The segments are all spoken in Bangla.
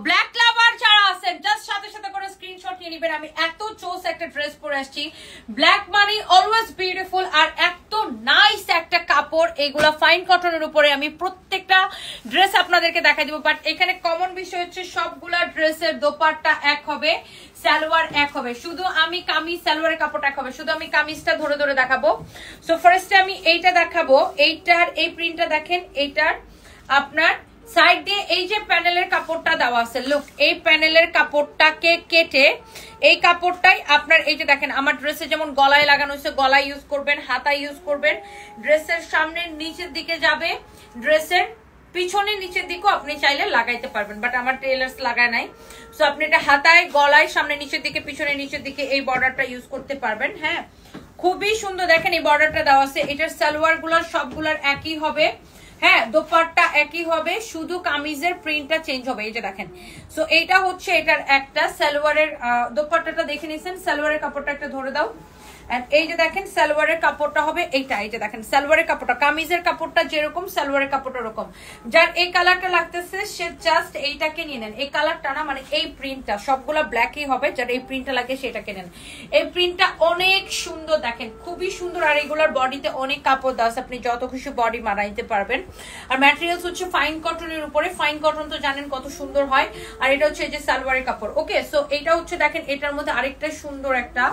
ব্ল্যাক লাভার যারা আছেন জাস্ট সাথে সাথে করে স্ক্রিনশট নিয়ে নেবেন। আমি এত চোস একটা ড্রেস পরে আসছি, ব্ল্যাক মানে অলওয়েজ বিউটিফুল, আর এত নাইস একটা কাপড়। এগুলা ফাইন কটনের উপরে আমি প্রত্যেকটা ড্রেস আপনাদেরকে দেখাই দিব, বাট এখানে কমন বিষয় হচ্ছে সবগুলা ড্রেসের দোপাট্টা এক হবে, সালোয়ার এক হবে, শুধু আমি কামিজ সালোয়ারের কাপড় এক হবে। শুধু আমি কামিজটা ধরে ধরে দেখাবো। সো ফার্স্টে আমি এইটা দেখাবো, এইটার এই প্রিন্টটা দেখেন, এইটার আপনার সাইড দিয়ে এই যে প্যানেলের কাপড়টা দেওয়া আছে, লুক এই প্যানেলের কাপড়টাকে কেটে এই কাপড়টাই আপনার এই যে দেখেন আমার ড্রেসে যেমন গলায় লাগানো হয়েছে, গলায় ইউজ করবেন, হাতায় ইউজ করবেন, ড্রেসের সামনে নিচের দিকে যাবে, ড্রেসের পিছনে নিচের দিকেও আপনি চাইলে লাগাইতে পারবেন, বাট আমার টেলার্স লাগায় নাই। সো আপনি এটা হাতায়, গলায়, সামনে নিচের দিকে, পিছনে নিচের দিকে এই বর্ডারটা ইউজ করতে পারবেন। হ্যাঁ, খুবই সুন্দর দেখেন এই বর্ডারটা দেওয়া আছে। এটার সালোয়ার গুলার সবগুলার একই হবে, হ্যাঁ দোপাট্টা একই হবে, শুধু কামিজের প্রিন্টটা চেঞ্জ হবে। এই যে দেখেন, সো এইটা হচ্ছে এটার একটা সালোয়ারের দোপাট্টাটা দেখে নিছেন, সালোয়ারের কাপড়টা একটা ধরে দাও। এই যে দেখেন সালোয়ারের কাপড়টা হবে এইটা, এই যে দেখেন সালোয়ারের কাপড়টা, কামিজের কাপড়টা যেরকম সালোয়ারের কাপড়টা ওরকম। যার এই কালারটা লাগতেছে সে জাস্ট এইটাকে নিয়ে নেন, এই কালারটা না, মানে এই প্রিন্টটা সবগুলা ব্ল্যাকই হবে, যার এই প্রিন্টটা লাগে সেটাকে নেন। এই প্রিন্টটা অনেক সুন্দর দেখেন, খুবই সুন্দর, আর এগুলোর বডিতে অনেক কাপড় দাস, আপনি যত খুশি বডি বানাইতে পারবেন। আর ম্যাটেরিয়ালস হচ্ছে ফাইন কটনের উপরে, ফাইন কটন তো জানেন কত সুন্দর হয়। আর এটা হচ্ছে এই যে সালোয়ারের কাপড়। ওকে, সো এটা হচ্ছে দেখেন এটার মধ্যে আরেকটা সুন্দর একটা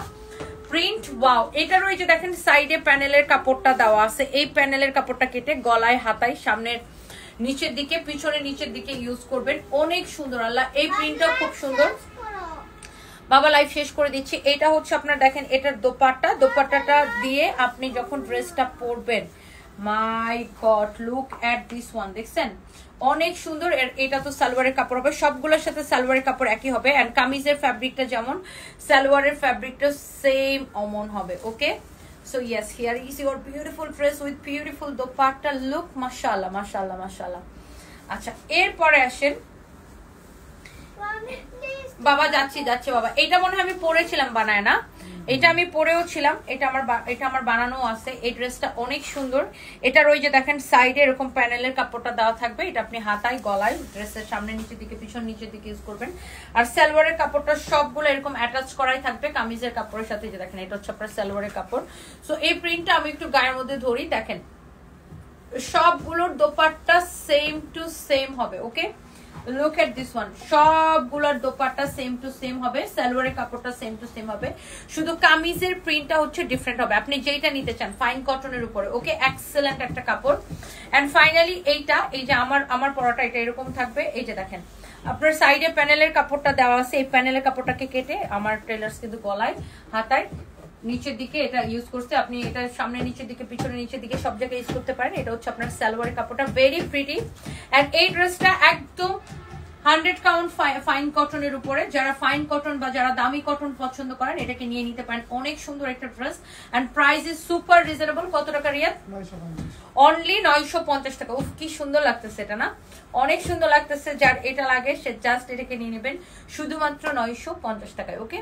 প্রিন্ট, ওয়াও। এটারও এই যে দেখেন সাইডে প্যানেলের কাপড়টা দেওয়া আছে, এই প্যানেলের কাপড়টা কেটে গলায়, হাতায়, সামনের নিচের দিকে, পিছনে নিচের দিকে ইউজ করবেন, অনেক সুন্দর। আল্লাহ এই প্রিন্টটাও খুব সুন্দর। বাবা লাইভ শেষ করে দিচ্ছি। এটা হচ্ছে আপনার দেখেন এটার দোপাট্টা, দোপাট্টাটা দিয়ে আপনি যখন ড্রেসটা পরবেন, my God look at this one, দেখছেন অনেক সুন্দর। এটা তো সালোয়ারের কাপড় হবে, সবগুলোর সাথে সালোয়ারের কাপড় একই হবে, এন্ড কামিজের ফ্যাব্রিকটা যেমন সালোয়ারের ফ্যাব্রিকটা সেম অমন হবে। Okay, so yes, here is your beautiful dress with beautiful dupatta, look মাশাআল্লাহ মাশাআল্লাহ মাশাআল্লাহ। আচ্ছা, এরপরে আসেন বাবা, যাচ্ছি যাচ্ছি বাবা। এটা মনে হয় আমি পরেছিলাম বানায় না, এটা আমি পরেও ছিলাম, এটা আমার বানানো আছে। এই ড্রেসটা অনেক সুন্দর। এটার ওই যে দেখেন সাইডে এরকম প্যানেলের কাপড়টা দেওয়া থাকবে, এটা আপনি হাতায়, গলায়, ড্রেসের সামনে নিচের দিকে, পিছন নিচের দিকে ইউজ করবেন। আর সালোয়ারের কাপড়টা সবগুলো এরকম অ্যাটাচ করাই থাকবে কামিজের কাপড়ের সাথে। যে দেখেন এটা হচ্ছে আপনার সালোয়ারের কাপড়। সো এই প্রিন্টটা আমি একটু গায়ের মধ্যে ধরি, দেখেন সবগুলোর দোপাট্টা সেম টু সেম হবে। ওকে, লুক এট দিস ওয়ান, সবগুলোর দোপাট্টা সেম টু সেম হবে, সালোয়ারের কাপড়টা সেম টু সেম হবে, শুধু কামিজের প্রিন্টটা হচ্ছে ডিফারেন্ট হবে, আপনি যেটা নিতে চান ফাইন কটনের উপরে। ওকে, এক্সেলেন্ট একটা কাপড়। এন্ড ফাইনালি এইটা, এই যে আমার পরাটা এটা এরকম থাকবে। এই যে দেখেন আপনার সাইডে প্যানেলের কাপড়টা দেওয়া আছে, এই প্যানেলের কাপড়টাকে কেটে আমার টেলার্স কিন্তু গলায়, হাতায়, নিচের দিকে এটা ইউজ করছে। আপনি এটা সামনে নিচের দিকে, পিছনে নিচের দিকে সব জায়গায় ইউজ করতে পারেন। এটা হচ্ছে আপনার সালোয়ারের কাপড়টা, ভেরি প্রিটি। এন্ড এই ড্রেসটা একদম 100 কাউন্ট ফাইন কটনের উপরে। যারা ফাইন কটন বা যারা দামি কটন পছন্দ করেন এটাকে নিয়ে নিতে পারেন, অনেক সুন্দর একটা dress. And price is super reasonable. কত টাকা রিয়াদ? অনলি 950 টাকা। উফ কি সুন্দর লাগতেছে এটা না, অনেক সুন্দর লাগতেছে। যার এটা লাগে সে জাস্ট এটাকে নিয়ে নেবেন শুধুমাত্র 950 টাকায়। ওকে।